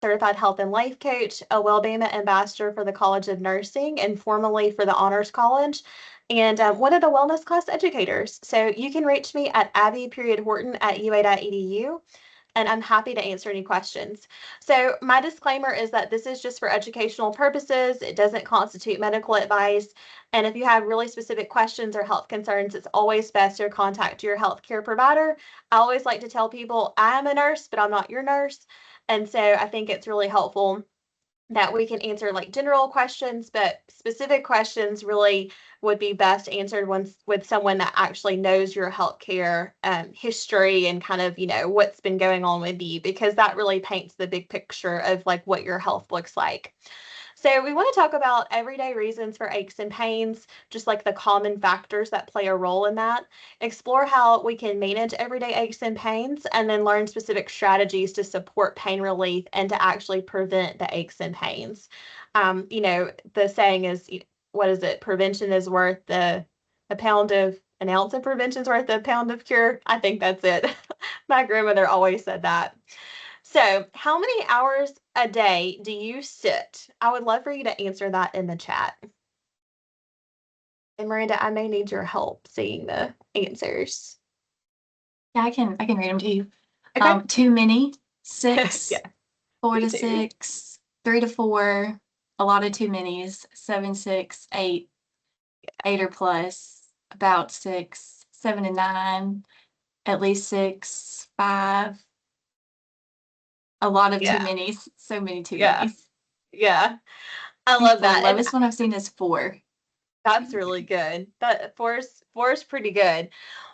certified health and life coach, a well-being ambassador for the College of Nursing, and formerly for the Honors College, and one of the wellness class educators. So you can reach me at abby.horton@ua.edu, and I'm happy to answer any questions. So my disclaimer is that this is just for educational purposes. It doesn't constitute medical advice. And if you have really specific questions or health concerns, it's always best to contact your healthcare provider. I always like to tell people I am a nurse, but I'm not your nurse. And so I think it's really helpful that we can answer like general questions, but specific questions really would be best answered once with someone that actually knows your healthcare history and kind of, what's been going on with you, because that really paints the big picture of like what your health looks like. So we want to talk about everyday reasons for aches and pains, just like the common factors that play a role in that, explore how we can manage everyday aches and pains, and then learn specific strategies to support pain relief and to actually prevent the aches and pains. The saying is, what is it? Prevention is worth an ounce of prevention is worth a pound of cure. I think that's it. My grandmother always said that. So, how many hours a day do you sit? I would love for you to answer that in the chat. And Miranda, I may need your help seeing the answers. Yeah, I can read them to you. Okay. Too many, 6, Yeah, 4 me to too. 6, 3 to 4, a lot of too manys, 7, 6, 8, 8 or plus, about 6, 7 and 9, at least 6, 5, a lot of too Yeah, manys, so many too yeah, manys. yeah. I I think love the that. And lowest one I've seen is 4. that's really good. That four is pretty good.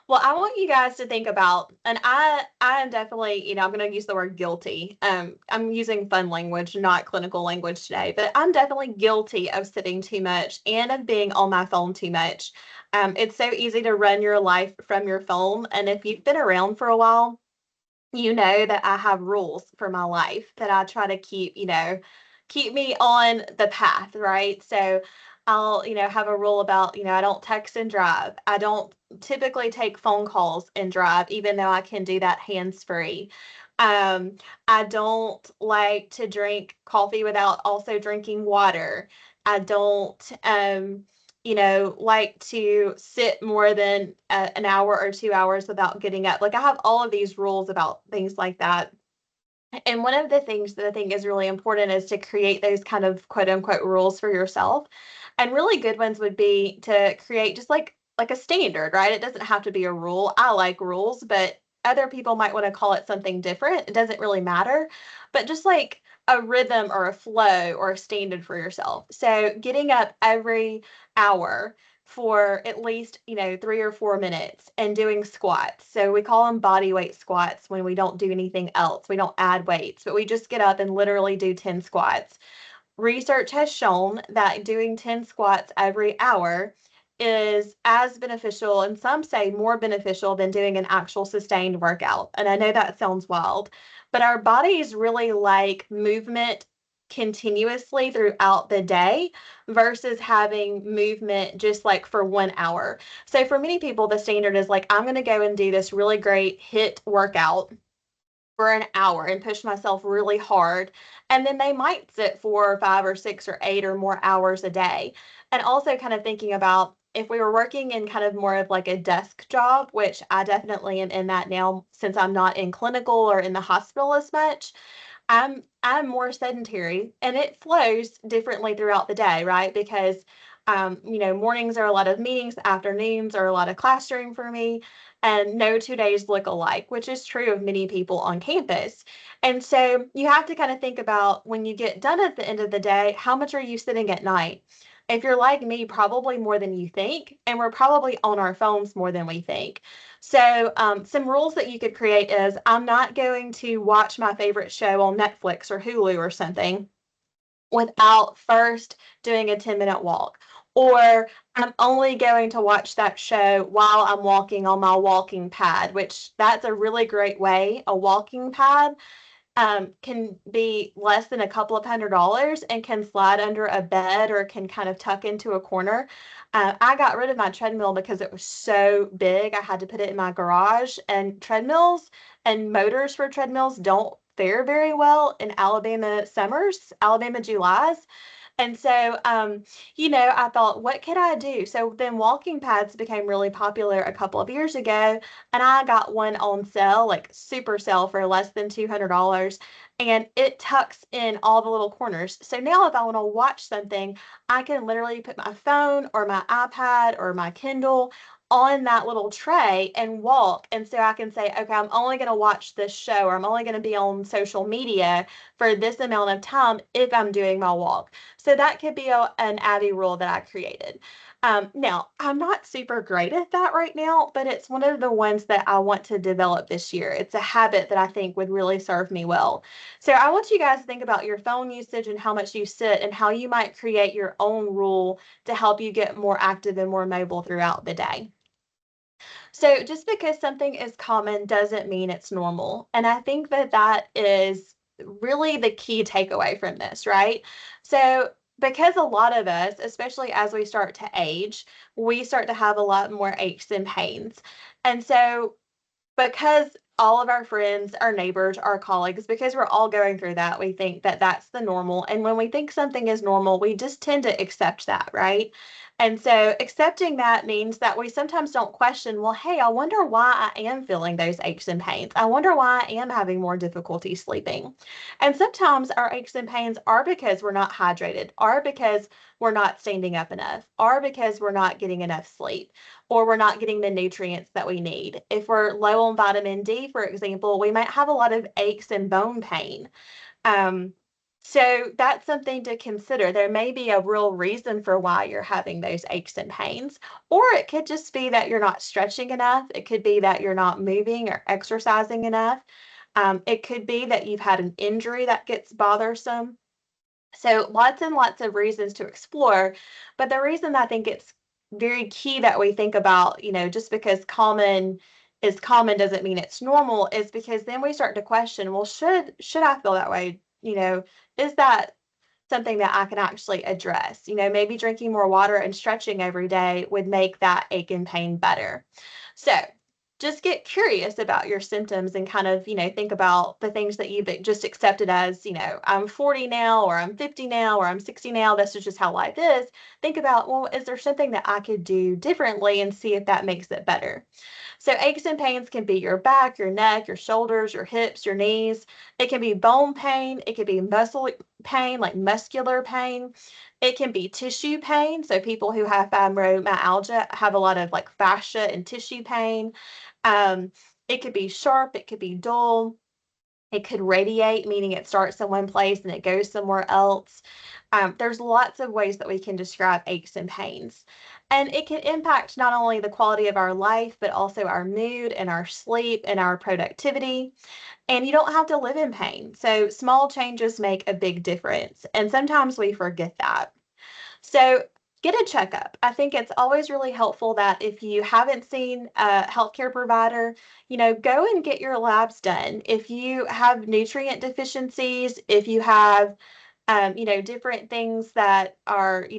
Well, I want you guys to think about, and I am definitely, I'm going to use the word guilty. I'm using fun language, not clinical language today, but I'm definitely guilty of sitting too much and of being on my phone too much. It's so easy to run your life from your phone, and if you've been around for a while, you know that I have rules for my life that I try to keep, keep me on the path, right? So I'll, have a rule about, I don't text and drive. I don't typically take phone calls and drive, even though I can do that hands free. Um, I don't like to drink coffee without also drinking water. I don't, like to sit more than an hour or 2 hours without getting up. Like I have all of these rules about things like that. And one of the things that I think is really important is to create those kind of quote unquote rules for yourself. And really good ones would be to create just like a standard, right? It doesn't have to be a rule. I like rules, but other people might want to call it something different. It doesn't really matter. But just like a rhythm or a flow or a standard for yourself. So getting up every hour for at least 3 or 4 minutes and doing squats. So we call them body weight squats when we don't do anything else. We don't add weights, but we just get up and literally do 10 squats. Research has shown that doing 10 squats every hour is as beneficial, and some say more beneficial, than doing an actual sustained workout. And I know that sounds wild, but our bodies really like movement continuously throughout the day versus having movement just like for 1 hour. So for many people, the standard is like, I'm going to go and do this really great HIIT workout for an hour and push myself really hard. And then they might sit 4 or 5 or 6 or 8 or more hours a day. And also kind of thinking about if we were working in kind of more of like a desk job, which I definitely am in that now since I'm not in clinical or in the hospital as much. I'm more sedentary, and it flows differently throughout the day, right? Because mornings are a lot of meetings, afternoons are a lot of classroom for me, and no 2 days look alike, which is true of many people on campus. And so you have to kind of think about when you get done at the end of the day, how much are you sitting at night? If you're like me, probably more than you think, and we're probably on our phones more than we think. So, some rules that you could create is I'm not going to watch my favorite show on Netflix or Hulu or something without first doing a 10-minute walk. Or I'm only going to watch that show while I'm walking on my walking pad, which that's a really great way. A walking pad can be less than a couple of $100s and can slide under a bed or can kind of tuck into a corner. I got rid of my treadmill because it was so big. I had to put it in my garage, and treadmills and motors for treadmills don't fare very well in Alabama summers, Alabama Julys. And so, I thought, what could I do? So then walking pads became really popular a couple of years ago, and I got one on sale, like super sale for less than $200, and it tucks in all the little corners. So now if I want to watch something, I can literally put my phone or my iPad or my Kindle on that little tray and walk. And so I can say, okay, I'm only going to watch this show, or I'm only going to be on social media for this amount of time if I'm doing my walk. So that could be an Abby rule that I created. Now, I'm not super great at that right now, but it's one of the ones that I want to develop this year. It's a habit that I think would really serve me well. So I want you guys to think about your phone usage and how much you sit and how you might create your own rule to help you get more active and more mobile throughout the day. So just because something is common doesn't mean it's normal. And I think that that is really the key takeaway from this, right? So because a lot of us, especially as we start to age, we start to have a lot more aches and pains. And so because all of our friends, our neighbors, our colleagues, because we're all going through that, we think that that's the normal. And when we think something is normal, we just tend to accept that, right? And so accepting that means that we sometimes don't question, well, hey, I wonder why I am feeling those aches and pains. I wonder why I am having more difficulty sleeping. And sometimes our aches and pains are because we're not hydrated, are because we're not standing up enough, are because we're not getting enough sleep, or we're not getting the nutrients that we need. If we're low on vitamin D, for example, we might have a lot of aches and bone pain. Um, so that's something to consider. There may be a real reason for why you're having those aches and pains, or it could just be that you're not stretching enough. It could be that you're not moving or exercising enough. It could be that you've had an injury that gets bothersome. So lots and lots of reasons to explore. But the reason I think it's very key that we think about, just because common is common doesn't mean it's normal, is because then we start to question, well, should I feel that way? Is that something that I can actually address? Maybe drinking more water and stretching every day would make that ache and pain better. So just get curious about your symptoms and kind of, think about the things that you've just accepted as, I'm 40 now, or I'm 50 now, or I'm 60 now. This is just how life is. Think about, well, is there something that I could do differently and see if that makes it better? So aches and pains can be your back, your neck, your shoulders, your hips, your knees. It can be bone pain. It can be muscle pain, like muscular pain. It can be tissue pain. So people who have fibromyalgia have a lot of like fascia and tissue pain. It could be sharp. It could be dull. It could radiate, meaning it starts in one place and it goes somewhere else. There's lots of ways that we can describe aches and pains. And it can impact not only the quality of our life, but also our mood and our sleep and our productivity. And you don't have to live in pain. So small changes make a big difference. And sometimes we forget that. So get a checkup. I think it's always really helpful that if you haven't seen a healthcare provider, go and get your labs done. If you have nutrient deficiencies, if you have different things that are,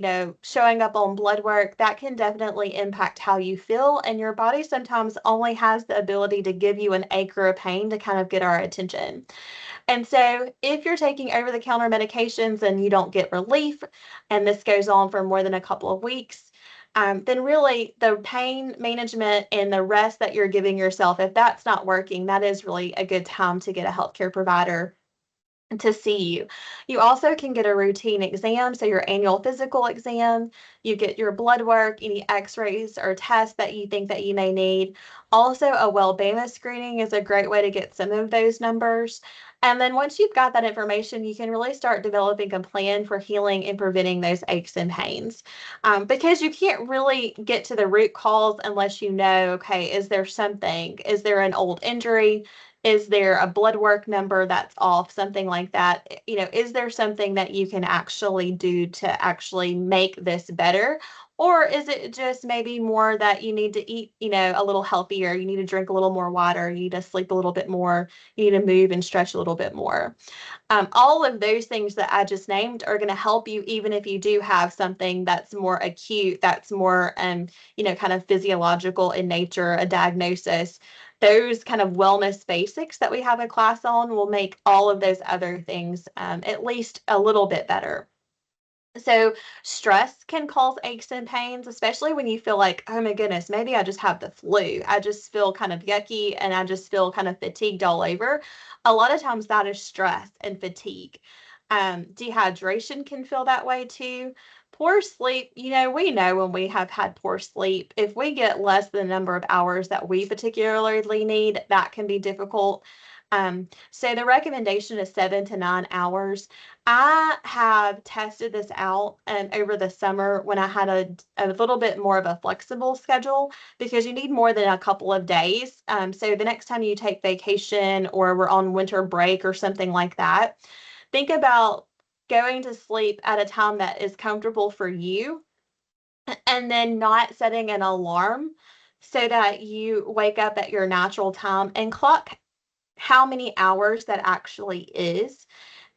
showing up on blood work, that can definitely impact how you feel. And your body sometimes only has the ability to give you an ache or a pain to kind of get our attention. And so, if you're taking over the counter medications and you don't get relief, and this goes on for more than a couple of weeks, then really the pain management and the rest that you're giving yourself, if that's not working, that is really a good time to get a healthcare provider to see you. You also can get a routine exam, so your annual physical exam, you get your blood work, any x-rays or tests that you think that you may need. Also, a well-BAMA screening is a great way to get some of those numbers. And then once you've got that information, you can really start developing a plan for healing and preventing those aches and pains. Because you can't really get to the root cause unless you know, okay, is there something? Is there an old injury? Is there a blood work number that's off, something like that? Is there something that you can actually do to actually make this better? Or is it just maybe more that you need to eat, a little healthier, you need to drink a little more water, you need to sleep a little bit more, you need to move and stretch a little bit more? All of those things that I just named are going to help you, even if you do have something that's more acute, that's more, kind of physiological in nature, a diagnosis. those kind of wellness basics that we have a class on will make all of those other things at least a little bit better. So stress can cause aches and pains, especially when you feel like, oh my goodness, maybe I just have the flu. I just feel kind of yucky and I just feel kind of fatigued all over. A lot of times that is stress and fatigue. Dehydration can feel that way too. Poor sleep, we know when we have had poor sleep, if we get less than the number of hours that we particularly need, that can be difficult. So the recommendation is 7 to 9 hours. I have tested this out over the summer when I had a little bit more of a flexible schedule because you need more than a couple of days. So the next time you take vacation or we're on winter break or something like that, think about going to sleep at a time that is comfortable for you and then not setting an alarm so that you wake up at your natural time and clock how many hours that actually is.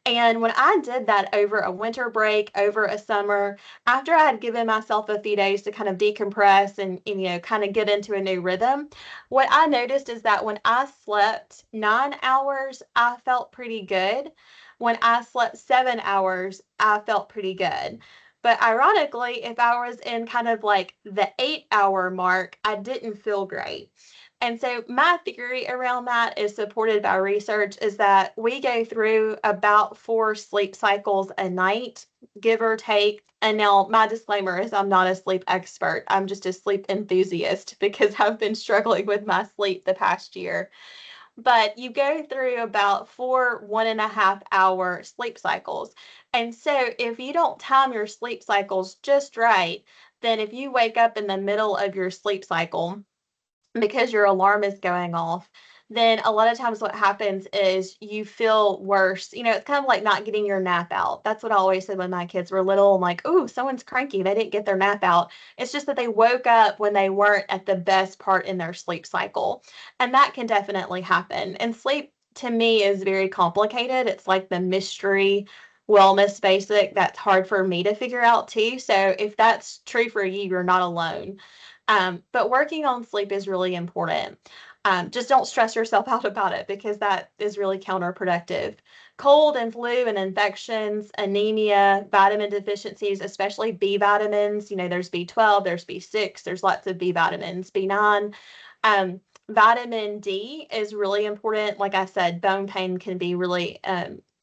And when I did that over a winter break, over a summer, after I had given myself a few days to kind of decompress and kind of get into a new rhythm, what I noticed is that when I slept 9 hours, I felt pretty good. When I slept 7 hours, I felt pretty good. But ironically, if I was in kind of like the 8 hour mark, I didn't feel great. And so my theory around that is supported by research is that we go through about 4 sleep cycles a night, give or take. And now my disclaimer is I'm not a sleep expert. I'm just a sleep enthusiast because I've been struggling with my sleep the past year. But you go through about 4 1.5 hour sleep cycles. And so if you don't time your sleep cycles just right, then if you wake up in the middle of your sleep cycle, because your alarm is going off, then a lot of times what happens is you feel worse. It's kind of like not getting your nap out. That's what I always said when my kids were little. I'm like, oh, someone's cranky. They didn't get their nap out. It's just that they woke up when they weren't at the best part in their sleep cycle. And that can definitely happen. And sleep to me is very complicated. It's like the mystery wellness basic that's hard for me to figure out too. So if that's true for you, you're not alone. But working on sleep is really important. Just don't stress yourself out about it because that is really counterproductive. Cold and flu and infections, anemia, vitamin deficiencies, especially B vitamins. There's B12, there's B6, there's lots of B vitamins, B9. Um, Vitamin D is really important. Like I said, bone pain can be really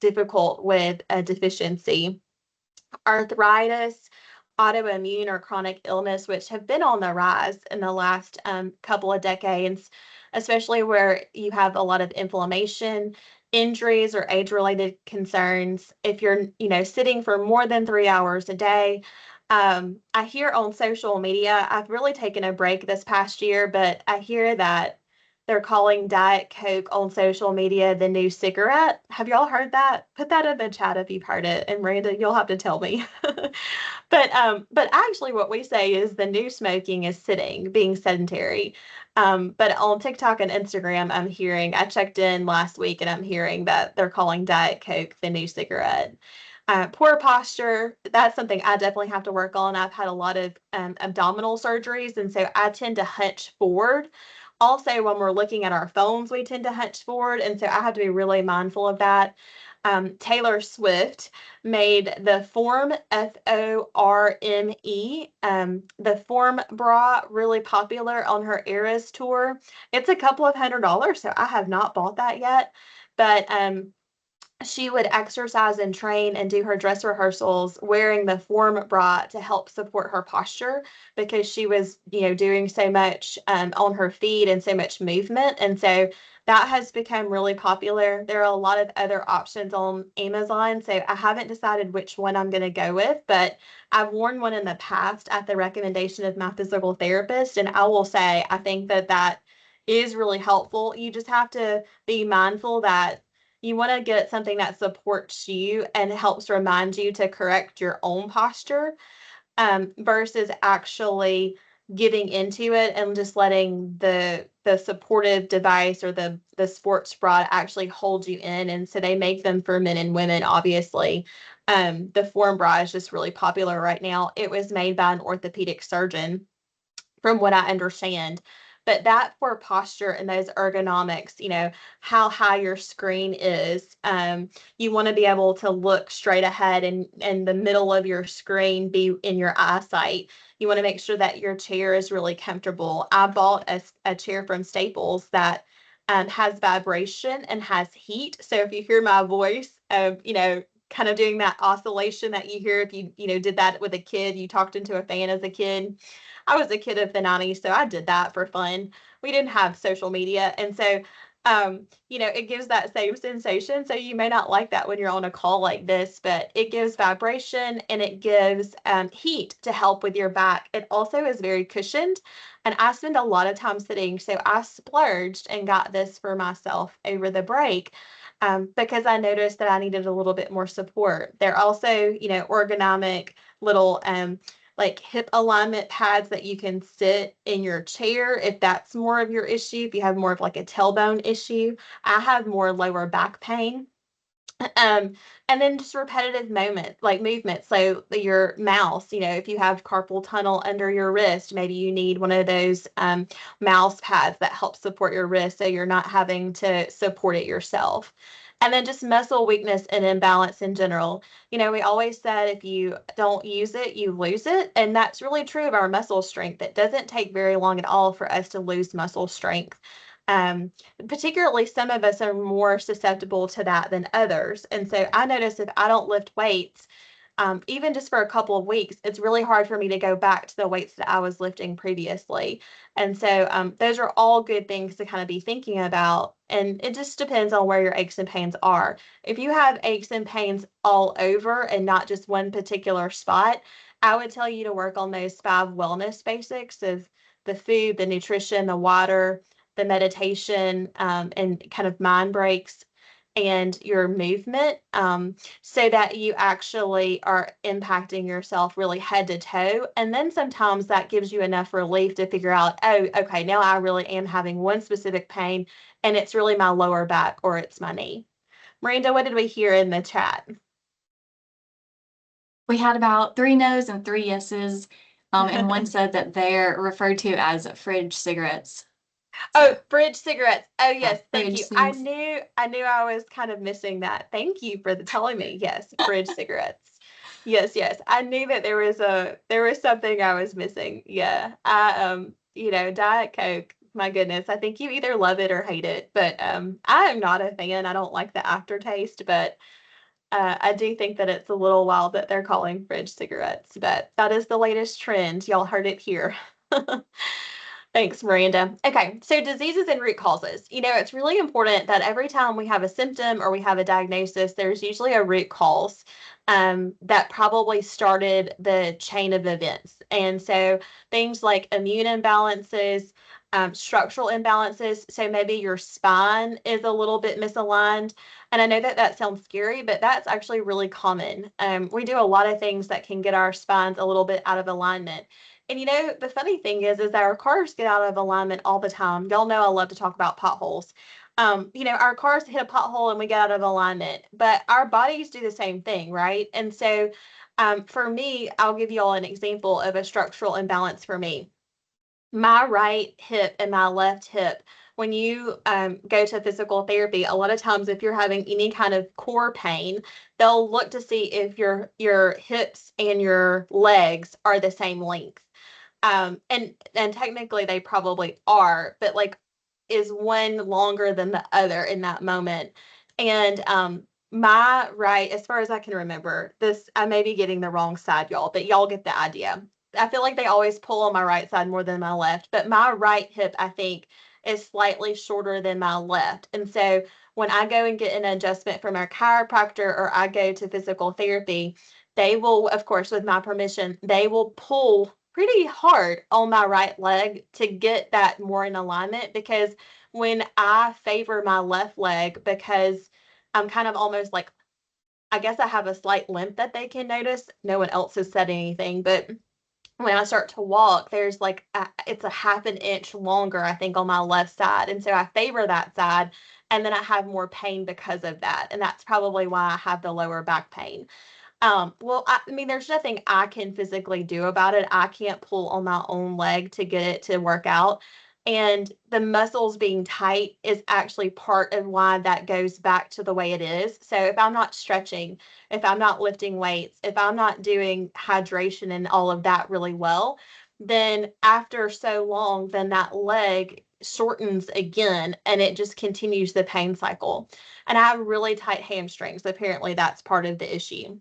difficult with a deficiency. Arthritis, autoimmune or chronic illness, which have been on the rise in the last couple of decades, especially where you have a lot of inflammation, injuries, or age-related concerns. If you're sitting for more than 3 hours a day, I hear on social media, I've really taken a break this past year, but I hear that they're calling Diet Coke on social media the new cigarette. Have y'all heard that? Put that in the chat if you've heard it. And Miranda, you'll have to tell me. But actually what we say is the new smoking is sitting, being sedentary. But on TikTok and Instagram, I checked in last week and I'm hearing that they're calling Diet Coke the new cigarette. Poor posture, that's something I definitely have to work on. I've had a lot of abdominal surgeries, and so I tend to hunch forward. Also, when we're looking at our phones, we tend to hunch forward, and so I have to be really mindful of that. Taylor Swift made the Form, Forme, the Form bra really popular on her Eras tour. It's a couple of $100, so I have not bought that yet. But she would exercise and train and do her dress rehearsals wearing the Form bra to help support her posture because she was doing so much on her feet and so much movement. And so that has become really popular. There are a lot of other options on Amazon. So I haven't decided which one I'm going to go with, but I've worn one in the past at the recommendation of my physical therapist. And I will say, I think that that is really helpful. You just have to be mindful that you want to get something that supports you and helps remind you to correct your own posture versus actually giving into it and just letting the supportive device or the sports bra actually hold you in. And so they make them for men and women, obviously. The Form bra is just really popular right now. It was made by an orthopedic surgeon, from what I understand. But that for posture and those ergonomics, how high your screen is, you want to be able to look straight ahead and the middle of your screen be in your eyesight. You want to make sure that your chair is really comfortable. I bought a chair from Staples that has vibration and has heat. So if you hear my voice, kind of doing that oscillation that you hear if you did that with a kid, you talked into a fan as a kid. I was a kid of the 90s, so I did that for fun. We didn't have social media. And so, it gives that same sensation. So you may not like that when you're on a call like this, but it gives vibration and it gives heat to help with your back. It also is very cushioned. And I spend a lot of time sitting. So I splurged and got this for myself over the break because I noticed that I needed a little bit more support. They're also, ergonomic little like hip alignment pads that you can sit in your chair if that's more of your issue. If you have more of like a tailbone issue, I have more lower back pain. Um, and then just repetitive movements. So your mouse, if you have carpal tunnel under your wrist, maybe you need one of those mouse pads that help support your wrist so you're not having to support it yourself. And then just muscle weakness and imbalance in general. We always said if you don't use it, you lose it. And that's really true of our muscle strength. It doesn't take very long at all for us to lose muscle strength. Um, Particularly some of us are more susceptible to that than others. And so I notice if I don't lift weights, even just for a couple of weeks, it's really hard for me to go back to the weights that I was lifting previously. And so those are all good things to kind of be thinking about. And it just depends on where your aches and pains are. If you have aches and pains all over and not just one particular spot, I would tell you to work on those 5 wellness basics of the food, the nutrition, the water, the meditation, and kind of mind breaks and your movement, so that you actually are impacting yourself really head to toe. And then sometimes that gives you enough relief to figure out, oh, okay, now I really am having one specific pain and it's really my lower back or it's my knee. Miranda, what did we hear in the chat? We had about 3 no's and 3 yeses, and one said that they're referred to as fridge cigarettes. Oh, So, fridge cigarettes. Oh, yeah, yes, thank fridge you. cigs. I knew I was kind of missing that. Thank you for telling me. Yes, fridge cigarettes. Yes, yes. I knew that there was something I was missing. Yeah. Diet Coke. My goodness. I think you either love it or hate it, but I am not a fan. I don't like the aftertaste, but I do think that it's a little wild that they're calling fridge cigarettes, but that is the latest trend. Y'all heard it here. Thanks, Miranda. Okay, so diseases and root causes. It's really important that every time we have a symptom or we have a diagnosis, there's usually a root cause that probably started the chain of events. And so things like immune imbalances, structural imbalances. So maybe your spine is a little bit misaligned. And I know that that sounds scary, but that's actually really common. We do a lot of things that can get our spines a little bit out of alignment. And the funny thing is that our cars get out of alignment all the time. Y'all know I love to talk about potholes. Our cars hit a pothole and we get out of alignment, but our bodies do the same thing, right? And so, for me, I'll give you all an example of a structural imbalance for me. My right hip and my left hip, when you go to physical therapy, a lot of times if you're having any kind of core pain, they'll look to see if your hips and your legs are the same length. And technically they probably are, but like, is one longer than the other in that moment? And my right, as far as I can remember, this I may be getting the wrong side, y'all, but y'all get the idea. I feel like they always pull on my right side more than my left, but my right hip, I think, is slightly shorter than my left. And so when I go and get an adjustment from our chiropractor or I go to physical therapy, they will, of course, with my permission, they will pull pretty hard on my right leg to get that more in alignment because when I favor my left leg because I'm kind of almost like I guess I have a slight limp that they can notice. No one else has said anything, but when I start to walk, there's like it's a half an inch longer, I think, on my left side. And so I favor that side. And then I have more pain because of that. And that's probably why I have the lower back pain. Well, I mean, there's nothing I can physically do about it. I can't pull on my own leg to get it to work out. And the muscles being tight is actually part of why that goes back to the way it is. So if I'm not stretching, if I'm not lifting weights, if I'm not doing hydration and all of that really well, then after so long, then that leg shortens again and it just continues the pain cycle. And I have really tight hamstrings. Apparently, that's part of the issue.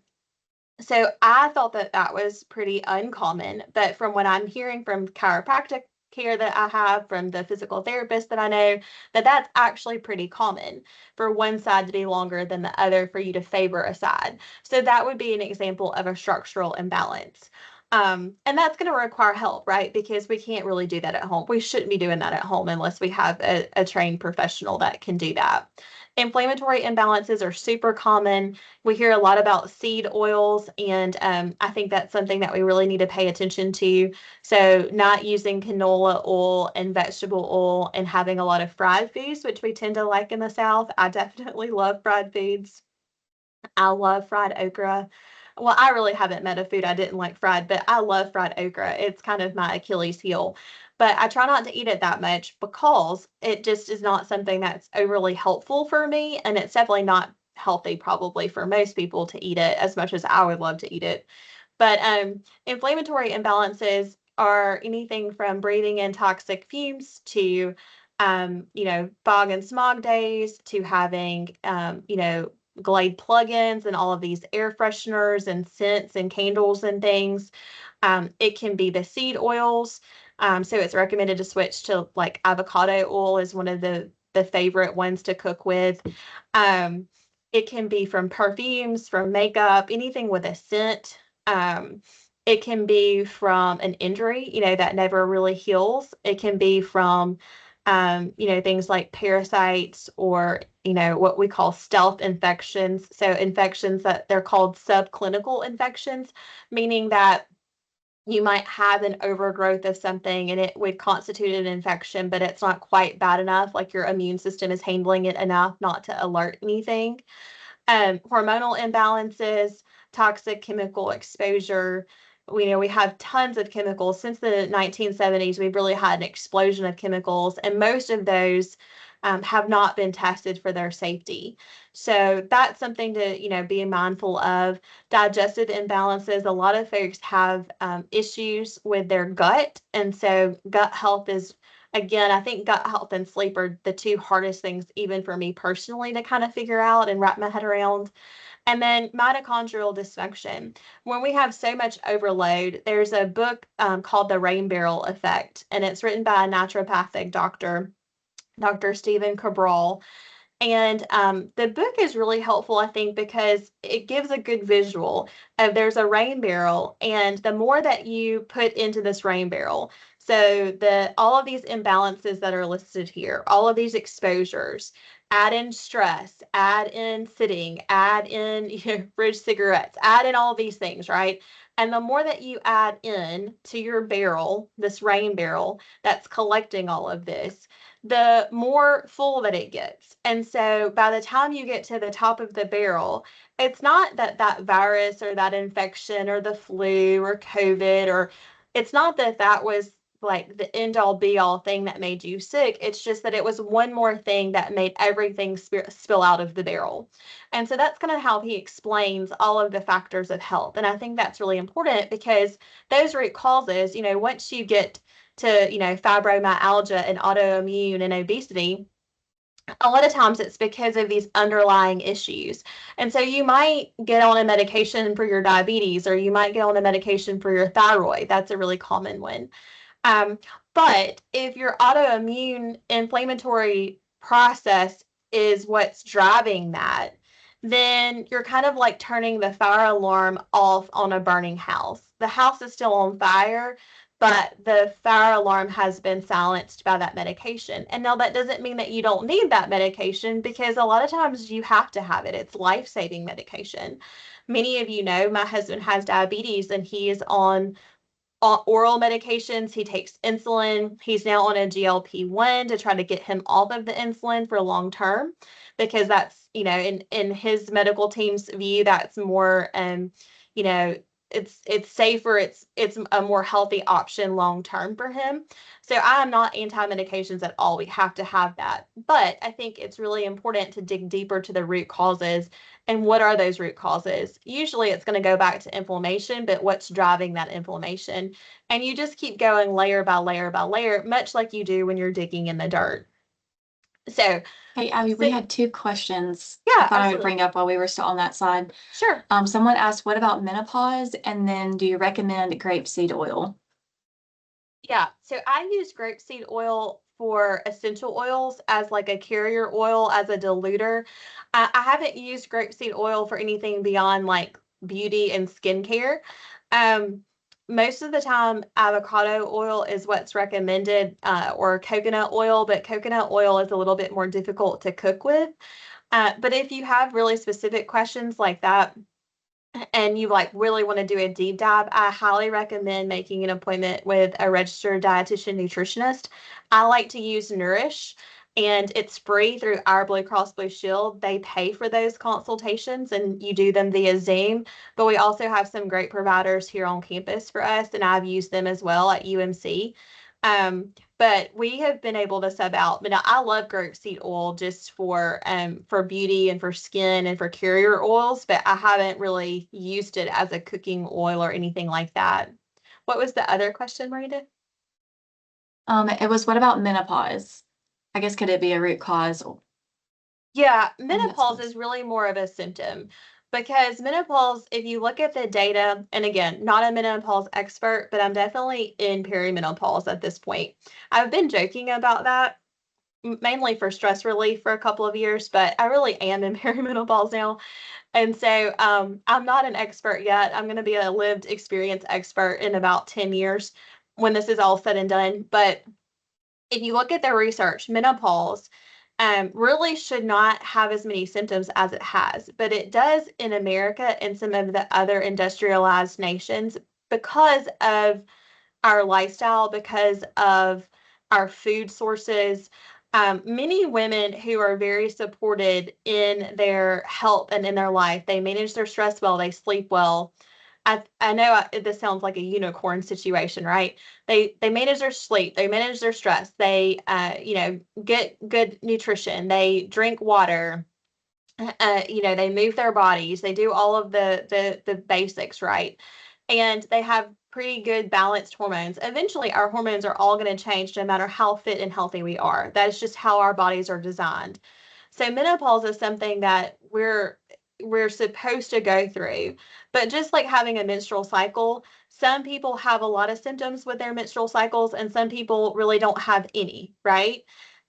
So I thought that that was pretty uncommon, but from what I'm hearing from chiropractic care that I have, from the physical therapist that I know, that that's actually pretty common for one side to be longer than the other for you to favor a side. So that would be an example of a structural imbalance. And that's going to require help, right? Because we can't really do that at home. We shouldn't be doing that at home unless we have a trained professional that can do that. Inflammatory imbalances are super common. We hear a lot about seed oils, and I think that's something that we really need to pay attention to. So, not using canola oil and vegetable oil and having a lot of fried foods, which we tend to like in the South. I definitely love fried foods. I love fried okra. Well, I really haven't met a food I didn't like fried, but I love fried okra. It's kind of my Achilles heel. But I try not to eat it that much because it just is not something that's overly helpful for me. And it's definitely not healthy, probably, for most people to eat it as much as I would love to eat it. But inflammatory imbalances are anything from breathing in toxic fumes to, fog and smog days to having, Glade plugins and all of these air fresheners and scents and candles and things. It can be the seed oils. So it's recommended to switch to like avocado oil is one of the favorite ones to cook with. Um, it can be from perfumes, from makeup, anything with a scent. Um, it can be from an injury, that never really heals. It can be from, things like parasites or, what we call stealth infections. So infections that they're called subclinical infections, meaning that you might have an overgrowth of something and it would constitute an infection, but it's not quite bad enough, like your immune system is handling it enough not to alert anything. Hormonal imbalances, toxic chemical exposure. We have tons of chemicals. Since the 1970s, we've really had an explosion of chemicals, and most of those have not been tested for their safety. So that's something to, be mindful of. Digestive imbalances. A lot of folks have issues with their gut, and so gut health is, again, I think gut health and sleep are the two hardest things, even for me personally, to kind of figure out and wrap my head around. And then mitochondrial dysfunction. When we have so much overload, there's a book called The Rain Barrel Effect, and it's written by a naturopathic doctor, Dr. Stephen Cabral. And the book is really helpful, I think, because it gives a good visual of there's a rain barrel, and the more that you put into this rain barrel, so the all of these imbalances that are listed here, all of these exposures, add in stress, add in sitting, add in fridge cigarettes, add in all of these things, right? And the more that you add in to your barrel, this rain barrel that's collecting all of this, the more full that it gets. And so by the time you get to the top of the barrel, it's not that that virus or that infection or the flu or COVID, or it's not that that was like the end all be all thing that made you sick. It's just that it was one more thing that made everything spill out of the barrel. And so that's kind of how he explains all of the factors of health. And I think that's really important because those root causes, once you get to, fibromyalgia and autoimmune and obesity, a lot of times it's because of these underlying issues. And so you might get on a medication for your diabetes, or you might get on a medication for your thyroid. That's a really common one. Um, but if your autoimmune inflammatory process is what's driving that, then you're kind of like turning the fire alarm off on a burning house. The house is still on fire, but the fire alarm has been silenced by that medication. And now that doesn't mean that you don't need that medication, because a lot of times you have to have it. It's life-saving medication. Many of you know my husband has diabetes and he is on oral medications. He takes insulin. He's now on a GLP-1 to try to get him off of the insulin for long term, because that's, in his medical team's view, that's more, you know, it's safer, it's a more healthy option long term for him. So I am not anti medications at all. We have to have that. But I think it's really important to dig deeper to the root causes. And what are those root causes? Usually it's going to go back to inflammation, but what's driving that inflammation? And you just keep going layer by layer by layer, much like you do when you're digging in the dirt. So, Hey, Abby, so we had two questions I yeah, thought I would absolutely. bring up while we were still on that side. Sure. Someone asked, what about menopause? And then do you recommend grapeseed oil? Yeah. So I use grapeseed oil for essential oils as like a carrier oil, as a diluter. I haven't used grapeseed oil for anything beyond like beauty and skincare. Um, Most of the time, avocado oil is what's recommended, or coconut oil, but coconut oil is a little bit more difficult to cook with. But if you have really specific questions like that, and you like really want to do a deep dive, I highly recommend making an appointment with a registered dietitian nutritionist. I like to use Nourish, and it's free through our Blue Cross Blue Shield. They pay for those consultations and you do them via Zoom. But we also have some great providers here on campus for us, and I've used them as well at UMC. But we have been able to sub out. But now I love grapeseed oil just for beauty and for skin and for carrier oils, but I haven't really used it as a cooking oil or anything like that. What was the other question, Miranda? It was what about menopause? I guess could it be a root cause? Yeah, I think that's menopause close. is really more of a symptom because menopause, if you look at the data, and again, not a menopause expert, but I'm definitely in perimenopause at this point. I've been joking about that mainly for stress relief for a couple of years, but I really am in perimenopause now. And so I'm not an expert yet. I'm going to be a lived experience expert in about 10 years when this is all said and done. But if you look at the research, menopause really should not have as many symptoms as it has, but it does in America and some of the other industrialized nations because of our lifestyle, because of our food sources. Many women who are very supported in their health and in their life, they manage their stress well, they sleep well. I know this sounds like a unicorn situation, right? They manage their sleep, they manage their stress, they get good nutrition, they drink water, they move their bodies, they do all of the basics right, and they have pretty good balanced hormones. Eventually, our hormones are all going to change no matter how fit and healthy we are. That is just how our bodies are designed. So menopause is something that we're supposed to go through. But just like having a menstrual cycle, some people have a lot of symptoms with their menstrual cycles, and some people really don't have any, right?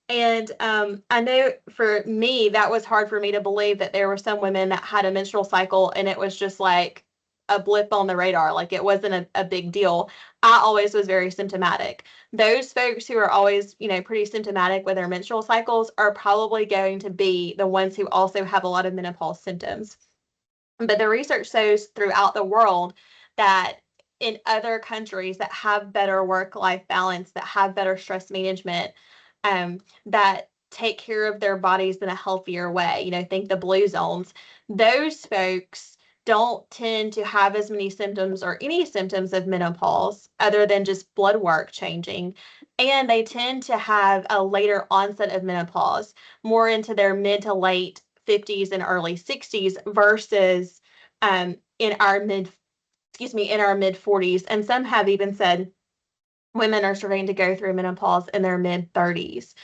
And I know for me, that was hard for me to believe that there were some women that had a menstrual cycle and it was just like a blip on the radar, like it wasn't a big deal. I always was very symptomatic. Those folks who are always, pretty symptomatic with their menstrual cycles are probably going to be the ones who also have a lot of menopause symptoms. But the research shows throughout the world that in other countries that have better work-life balance, that have better stress management, that take care of their bodies in a healthier way, think the blue zones, those folks don't tend to have as many symptoms or any symptoms of menopause other than just blood work changing. And they tend to have a later onset of menopause, more into their mid to late 50s and early 60s versus in our mid 40s. And some have even said women are starting to go through menopause in their mid 30s.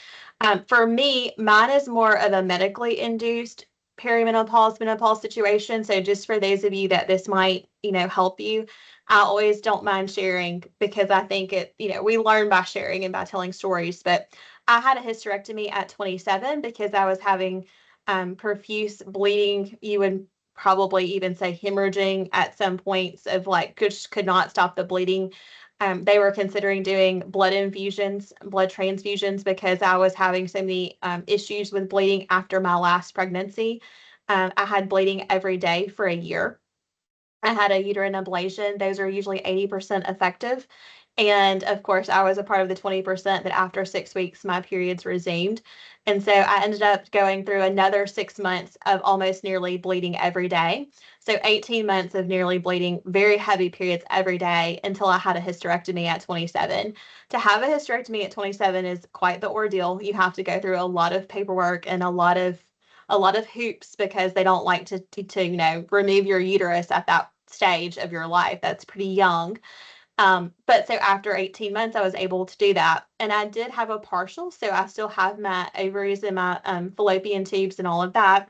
For me, mine is more of a medically induced perimenopause menopause situation. So just for those of you that this might, help you, I always don't mind sharing because I think we learn by sharing and by telling stories. But I had a hysterectomy at 27 because I was having profuse bleeding. You would probably even say hemorrhaging at some points of like could not stop the bleeding. They were considering doing blood infusions, blood transfusions, because I was having so many issues with bleeding after my last pregnancy. I had bleeding every day for a year. I had a uterine ablation. Those are usually 80% effective. And of course, I was a part of the 20% that after 6 weeks, my periods resumed. And so I ended up going through another 6 months of almost nearly bleeding every day. So 18 months of nearly bleeding, very heavy periods every day until I had a hysterectomy at 27. To have a hysterectomy at 27 is quite the ordeal. You have to go through a lot of paperwork and a lot of hoops because they don't like to remove your uterus at that stage of your life. That's pretty young. But so after 18 months, I was able to do that. And I did have a partial, so I still have my ovaries and my fallopian tubes and all of that.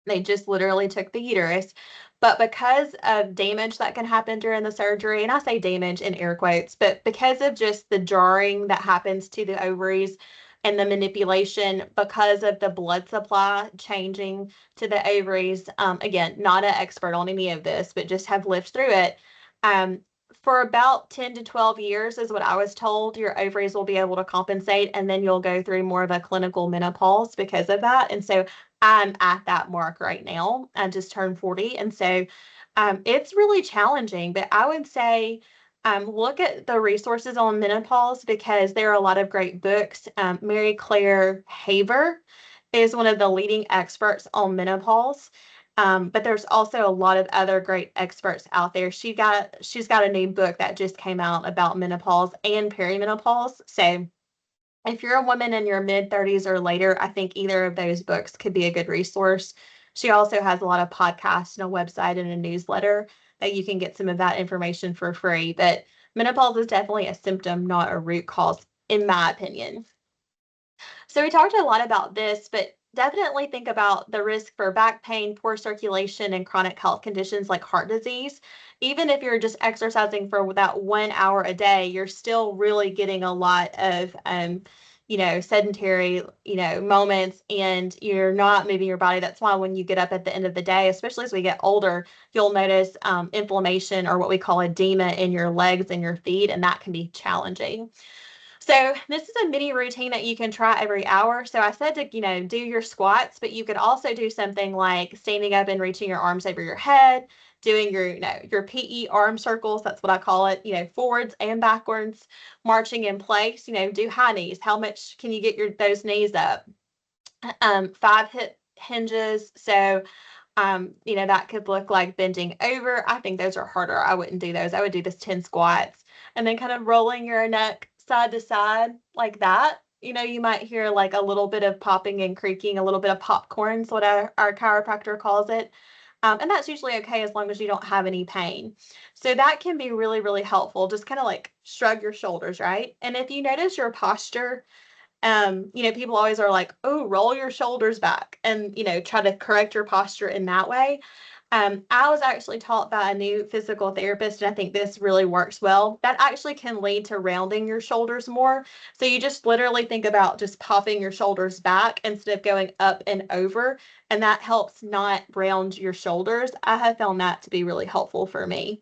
They just literally took the uterus. But because of damage that can happen during the surgery, and I say damage in air quotes, but because of just the jarring that happens to the ovaries and the manipulation, because of the blood supply changing to the ovaries, again, not an expert on any of this, but just have lived through it. Um, for about 10 to 12 years, is what I was told, your ovaries will be able to compensate, and then you'll go through more of a clinical menopause because of that. And so I'm at that mark right now. I just turned 40. And so it's really challenging, but I would say look at the resources on menopause because there are a lot of great books. Mary Claire Haver is one of the leading experts on menopause. But there's also a lot of other great experts out there. She's got a new book that just came out about menopause and perimenopause. So if you're a woman in your mid 30s or later, I think either of those books could be a good resource. She also has a lot of podcasts and a website and a newsletter that you can get some of that information for free. But menopause is definitely a symptom, not a root cause, in my opinion. So we talked a lot about this, but definitely think about the risk for back pain, poor circulation, and chronic health conditions like heart disease. Even if you're just exercising for that 1 hour a day, you're still really getting a lot of sedentary, moments, and you're not moving your body. That's why when you get up at the end of the day, especially as we get older, you'll notice inflammation or what we call edema in your legs and your feet, and that can be challenging. So this is a mini routine that you can try every hour. So I said to, do your squats, but you could also do something like standing up and reaching your arms over your head, doing your PE arm circles. That's what I call it, forwards and backwards, marching in place, do high knees. How much can you get those knees up? 5 hip hinges. So that could look like bending over. I think those are harder. I wouldn't do those. I would do this 10 squats and then kind of rolling your neck side to side like that. You might hear like a little bit of popping and creaking, a little bit of popcorn is what our chiropractor calls it. And that's usually okay as long as you don't have any pain. So that can be really, really helpful. Just kind of like shrug your shoulders, right? And if you notice your posture, people always are like, oh, roll your shoulders back and, try to correct your posture in that way. I was actually taught by a new physical therapist, and I think this really works well. That actually can lead to rounding your shoulders more. So you just literally think about just popping your shoulders back instead of going up and over, and that helps not round your shoulders. I have found that to be really helpful for me.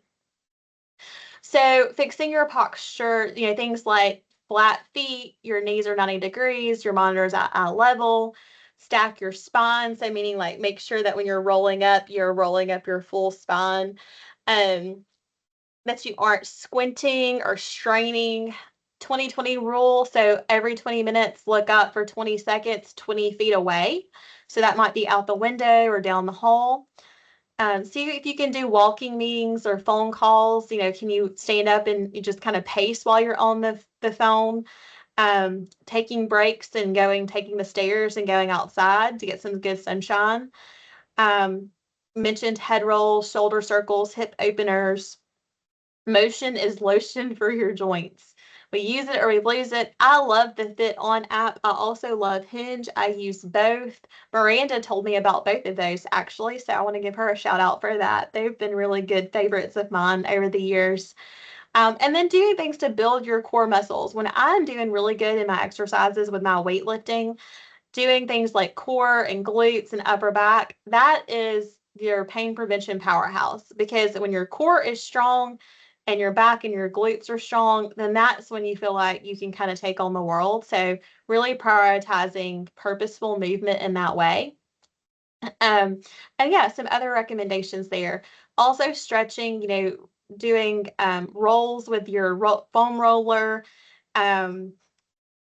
So fixing your posture, things like flat feet, your knees are 90 degrees, your monitor's at eye level, stack your spine. So meaning like make sure that when you're rolling up your full spine. Um, that you aren't squinting or straining. 2020 rule. So every 20 minutes, look up for 20 seconds, 20 feet away. So that might be out the window or down the hall. See if you can do walking meetings or phone calls. Can you stand up and you just kind of pace while you're on the phone? Taking breaks and taking the stairs and going outside to get some good sunshine. Um, Mentioned head rolls, shoulder circles, hip openers. Motion is lotion for your joints. We use it or we lose it. I love the Fit On app. I also love Hinge. I use both. Miranda told me about both of those actually, so I want to give her a shout out for that. They've been really good favorites of mine over the years. And then doing things to build your core muscles. When I'm doing really good in my exercises with my weightlifting, doing things like core and glutes and upper back, that is your pain prevention powerhouse. Because when your core is strong and your back and your glutes are strong, then that's when you feel like you can kind of take on the world. So, really prioritizing purposeful movement in that way. Um, and yeah, some other recommendations there. Also, stretching, doing rolls with your foam roller, um,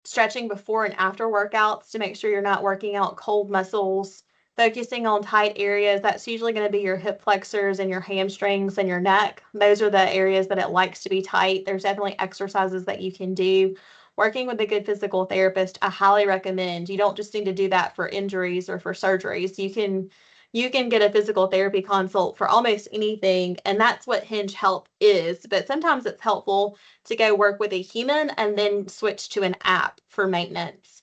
stretching before and after workouts to make sure you're not working out cold muscles, focusing on tight areas. That's usually going to be your hip flexors and your hamstrings and your neck. Those are the areas that it likes to be tight. There's definitely exercises that you can do. Working with a good physical therapist, I highly recommend. You don't just need to do that for injuries or for surgeries. You can get a physical therapy consult for almost anything, and that's what Hinge Help is. But sometimes it's helpful to go work with a human and then switch to an app for maintenance.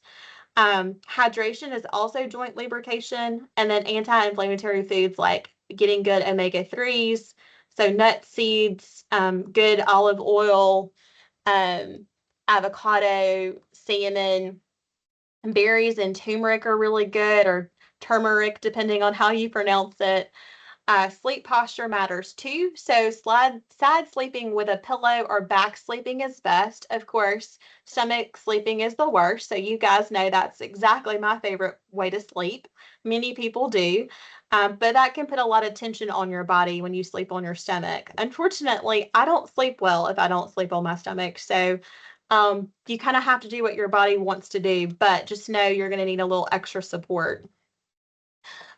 Hydration is also joint lubrication, and then anti-inflammatory foods like getting good omega-3s, so nut seeds, good olive oil, um, avocado, salmon, berries and turmeric are really good, or turmeric, depending on how you pronounce it. Sleep posture matters too. So side sleeping with a pillow or back sleeping is best. Of course, stomach sleeping is the worst. So you guys know that's exactly my favorite way to sleep. Many people do. But that can put a lot of tension on your body when you sleep on your stomach. Unfortunately, I don't sleep well if I don't sleep on my stomach. So you kind of have to do what your body wants to do, but just know you're going to need a little extra support.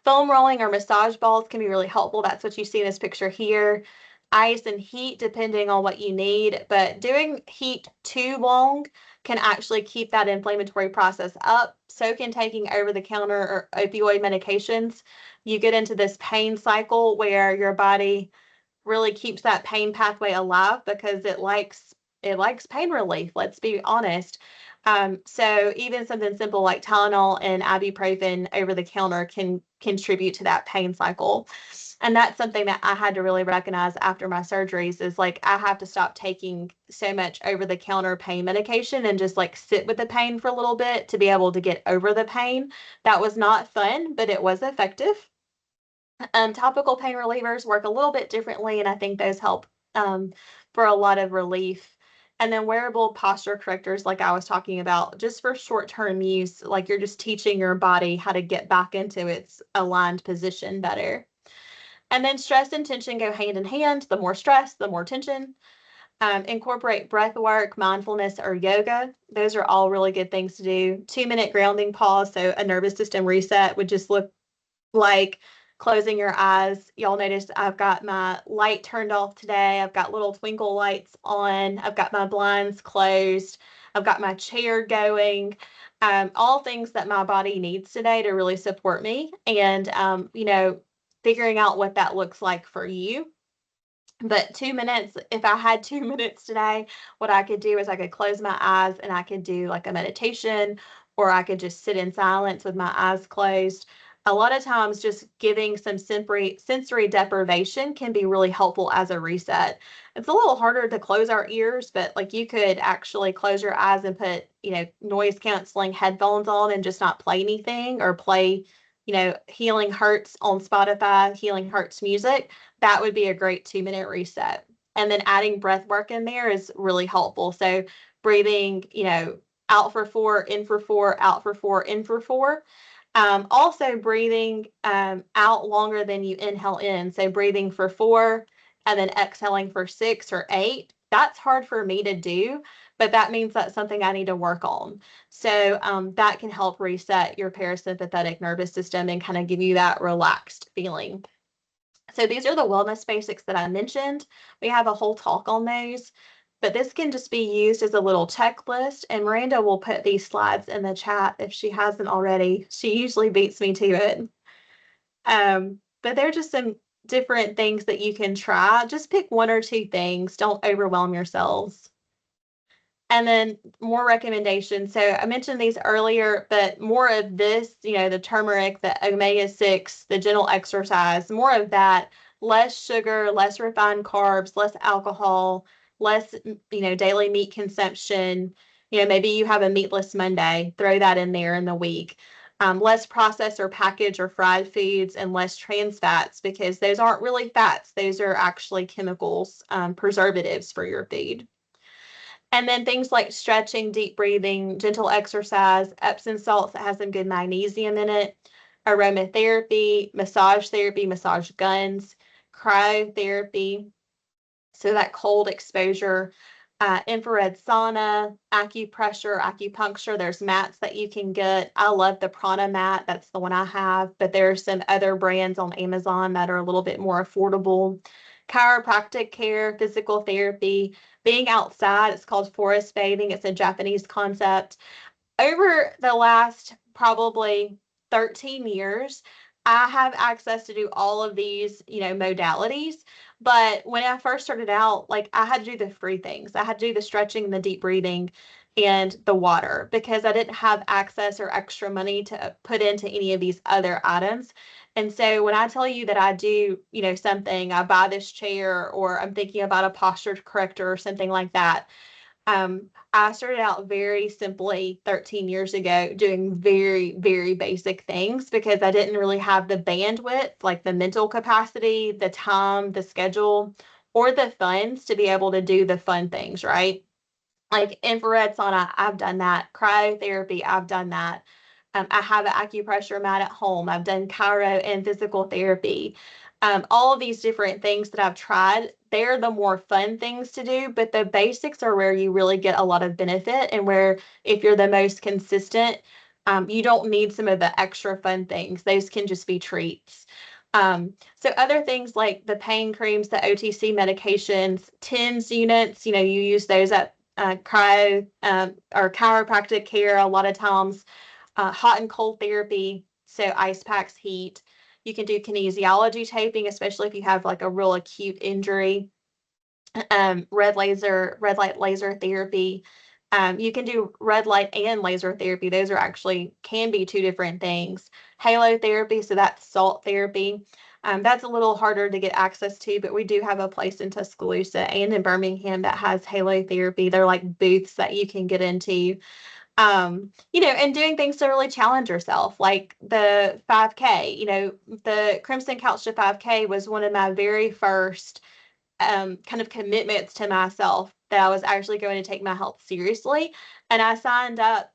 Foam rolling or massage balls can be really helpful. That's what you see in this picture here. Ice and heat, depending on what you need, but doing heat too long can actually keep that inflammatory process up. So can taking over-the-counter or opioid medications. You get into this pain cycle where your body really keeps that pain pathway alive because it likes pain relief. Let's be honest. So even something simple like Tylenol and ibuprofen over the counter can contribute to that pain cycle. And that's something that I had to really recognize after my surgeries is like I have to stop taking so much over the counter pain medication and just like sit with the pain for a little bit to be able to get over the pain. That was not fun, but it was effective. Topical pain relievers work a little bit differently, and I think those help for a lot of relief. And then wearable posture correctors, like I was talking about, just for short-term use, like you're just teaching your body how to get back into its aligned position better. And then stress and tension go hand in hand. The more stress, the more tension. Incorporate breath work, mindfulness, or yoga. Those are all really good things to do. 2-minute grounding pause, so a nervous system reset would just look like closing your eyes. Y'all notice I've got my light turned off today. I've got little twinkle lights on. I've got my blinds closed. I've got my chair going. All things that my body needs today to really support me. And, figuring out what that looks like for you. But 2 minutes, if I had 2 minutes today, what I could do is I could close my eyes and I could do like a meditation, or I could just sit in silence with my eyes closed. A lot of times, just giving some sensory deprivation can be really helpful as a reset. It's a little harder to close our ears, but like you could actually close your eyes and put, noise canceling headphones on and just not play anything, or play, Healing Hurts on Spotify, Healing Hurts music. That would be a great 2-minute reset. And then adding breath work in there is really helpful. So breathing, out for 4, in for 4, out for 4, in for 4. Also breathing out longer than you inhale in. So breathing for 4 and then exhaling for 6 or 8. That's hard for me to do, but that means that's something I need to work on. So that can help reset your parasympathetic nervous system and kind of give you that relaxed feeling. So these are the wellness basics that I mentioned. We have a whole talk on those, but this can just be used as a little checklist. And Miranda will put these slides in the chat if she hasn't already. She usually beats me to it. But they're just some different things that you can try. Just pick 1 or 2 things. Don't overwhelm yourselves. And then more recommendations. So I mentioned these earlier, but more of this, the turmeric, the omega-6, the gentle exercise, more of that, less sugar, less refined carbs, less alcohol, less, daily meat consumption. Maybe you have a meatless Monday, throw that in there in the week. Less processed or packaged or fried foods, and less trans fats, because those aren't really fats. Those are actually chemicals, preservatives for your food. And then things like stretching, deep breathing, gentle exercise, Epsom salts that has some good magnesium in it, aromatherapy, massage guns, cryotherapy, So that cold exposure, infrared sauna, acupressure, acupuncture. There's mats that you can get. I love the Prana mat. That's the one I have, but there's some other brands on Amazon that are a little bit more affordable. Chiropractic care, physical therapy, being outside. It's called forest bathing. It's a Japanese concept. Over the last probably 13 years, I have access to do all of these, modalities. But when I first started out, like I had to do the free things. I had to do the stretching, the deep breathing, and the water because I didn't have access or extra money to put into any of these other items. And so when I tell you that I do, something, I buy this chair or I'm thinking about a posture corrector or something like that. I started out very simply 13 years ago doing very, very basic things because I didn't really have the bandwidth, like the mental capacity, the time, the schedule, or the funds to be able to do the fun things, right? Like infrared sauna, I've done that. Cryotherapy, I've done that. I have an acupressure mat at home. I've done chiro and physical therapy. All of these different things that I've tried, they're the more fun things to do, but the basics are where you really get a lot of benefit and where if you're the most consistent, you don't need some of the extra fun things. Those can just be treats. So other things like the pain creams, the OTC medications, TENS units, you use those at cryo or chiropractic care a lot of times, hot and cold therapy, so ice packs, heat. You can do kinesiology taping, especially if you have like a real acute injury. Red light laser therapy. You can do red light and laser therapy. Those are actually can be two different things. Halo therapy, so that's salt therapy. That's a little harder to get access to, but we do have a place in Tuscaloosa and in Birmingham that has halo therapy. They're like booths that you can get into. And doing things to really challenge yourself, like the 5K. The Crimson Couch to 5K was one of my very first kind of commitments to myself that I was actually going to take my health seriously. And I signed up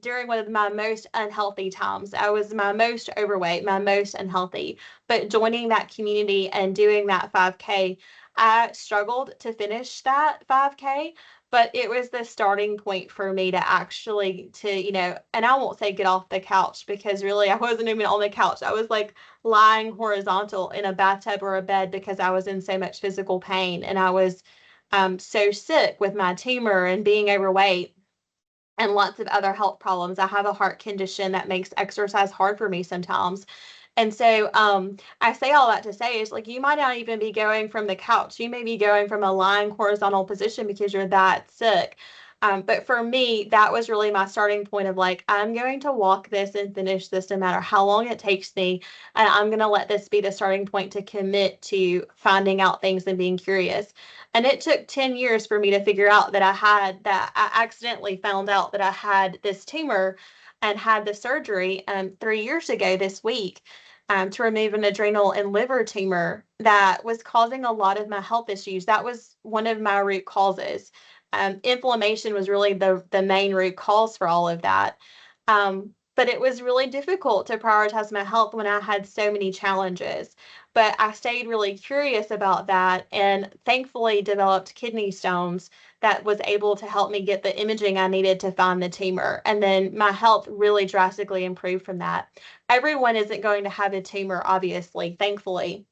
during one of my most unhealthy times. I was my most overweight, my most unhealthy. But joining that community and doing that 5K, I struggled to finish that 5K, but it was the starting point for me to actually and I won't say get off the couch because really I wasn't even on the couch. I was like lying horizontal in a bathtub or a bed because I was in so much physical pain and I was so sick with my tumor and being overweight and lots of other health problems. I have a heart condition that makes exercise hard for me sometimes. And so I say all that to say is like you might not even be going from the couch. You may be going from a lying horizontal position because you're that sick. But for me, that was really my starting point of like, I'm going to walk this and finish this no matter how long it takes me. And I'm going to let this be the starting point to commit to finding out things and being curious. And it took 10 years for me to figure out that I accidentally found out that I had this tumor and had the surgery 3 years ago this week to remove an adrenal and liver tumor that was causing a lot of my health issues. That was one of my root causes. Inflammation was really the main root cause for all of that. But it was really difficult to prioritize my health when I had so many challenges. But I stayed really curious about that and thankfully developed kidney stones that was able to help me get the imaging I needed to find the tumor. And then my health really drastically improved from that. Everyone isn't going to have a tumor, obviously, thankfully.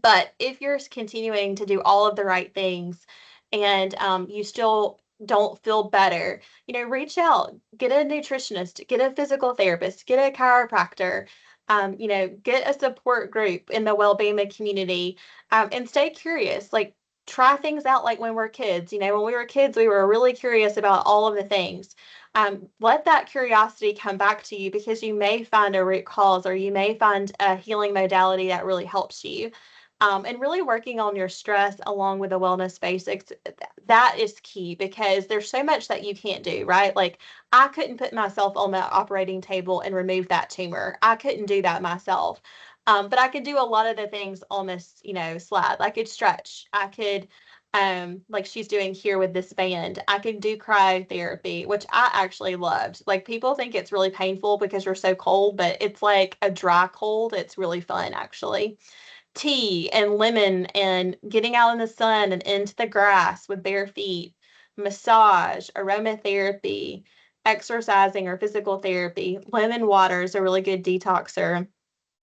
But if you're continuing to do all of the right things and you still don't feel better, reach out, get a nutritionist, get a physical therapist, get a chiropractor, get a support group in the well-being community, and stay curious. Like try things out like when we're kids. When we were kids, we were really curious about all of the things. Let that curiosity come back to you because you may find a root cause or you may find a healing modality that really helps you. And really working on your stress along with the wellness basics, that is key because there's so much that you can't do, right? Like I couldn't put myself on that operating table and remove that tumor. I couldn't do that myself. But I could do a lot of the things on this, slide. I could stretch. I could, like she's doing here with this band, I could do cryotherapy, which I actually loved. Like people think it's really painful because you're so cold, but it's like a dry cold. It's really fun, actually. tea and lemon and getting out in the sun and into the grass with bare feet, massage, aromatherapy, exercising or physical therapy. Lemon water is a really good detoxer.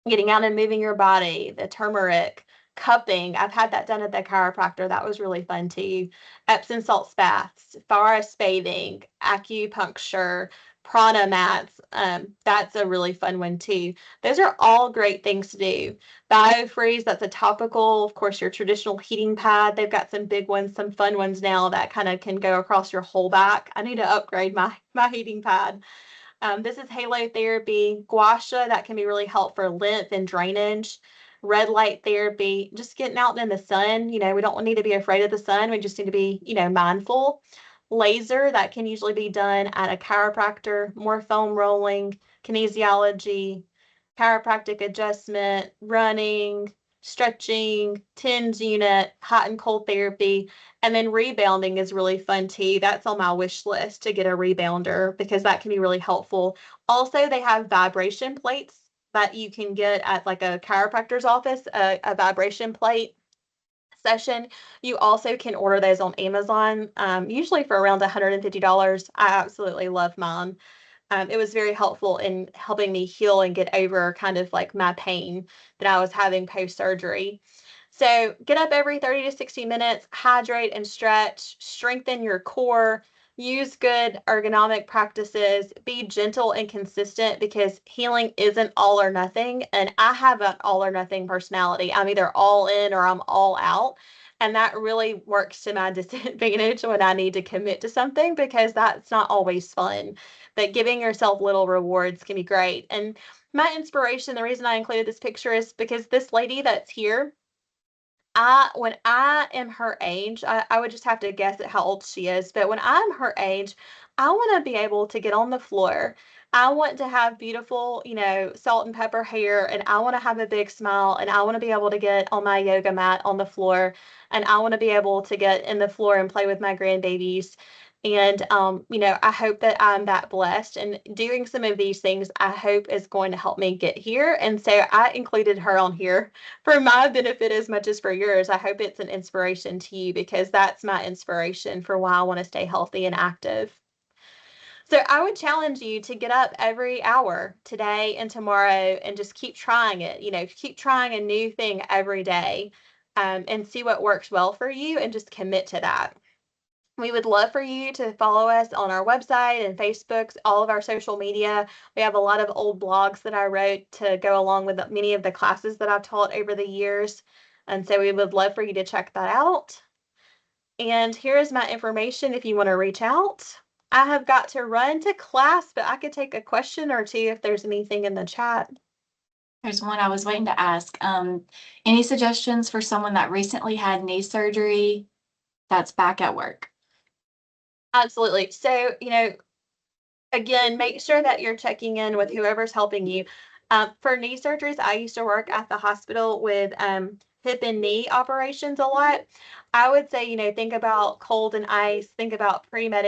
Getting out and moving your body, the turmeric, cupping. I've had that done at the chiropractor. That was really fun too. Epsom salt baths, forest bathing, acupuncture, prana mats. That's a really fun one too. Those are all great things to do. BioFreeze, that's a topical. Of course, your traditional heating pad. They've got some big ones, some fun ones now that kind of can go across your whole back. I need to upgrade my heating pad. This is halotherapy, gua sha, that can be really helpful for lymph and drainage. Red light therapy, just getting out in the sun. We don't need to be afraid of the sun. We just need to be, mindful. Laser, that can usually be done at a chiropractor. More foam rolling, kinesiology, chiropractic adjustment, running, stretching, TENS unit, hot and cold therapy. And then rebounding is really fun too. That's on my wish list to get a rebounder because that can be really helpful. Also, they have vibration plates that you can get at like a chiropractor's office, a vibration plate session. You also can order those on Amazon, usually for around $150. I absolutely love mine. It was very helpful in helping me heal and get over kind of like my pain that I was having post surgery. So get up every 30 to 60 minutes, hydrate and stretch, strengthen your core, use good ergonomic practices, be gentle and consistent because healing isn't all or nothing. And I have an all or nothing personality. I'm either all in or I'm all out. And that really works to my disadvantage when I need to commit to something because that's not always fun. But giving yourself little rewards can be great. And my inspiration, the reason I included this picture is because this lady that's here, when I am her age, I would just have to guess at how old she is, but when I'm her age, I want to be able to get on the floor. I want to have beautiful, salt and pepper hair, and I want to have a big smile, and I want to be able to get on my yoga mat on the floor, and I want to be able to get in the floor and play with my grandbabies. And, I hope that I'm that blessed. And doing some of these things, I hope is going to help me get here. And so I included her on here for my benefit as much as for yours. I hope it's an inspiration to you because that's my inspiration for why I want to stay healthy and active. So I would challenge you to get up every hour today and tomorrow and just keep trying it. Keep trying a new thing every day, and see what works well for you and just commit to that. We would love for you to follow us on our website and Facebook, all of our social media. We have a lot of old blogs that I wrote to go along with many of the classes that I've taught over the years. And so we would love for you to check that out. And here is my information if you want to reach out. I have got to run to class, but I could take a question or two if there's anything in the chat. There's one I was waiting to ask. Any suggestions for someone that recently had knee surgery that's back at work? Absolutely. So, again, make sure that you're checking in with whoever's helping you. For knee surgeries, I used to work at the hospital with hip and knee operations a lot. I would say, think about cold and ice, think about pre-medication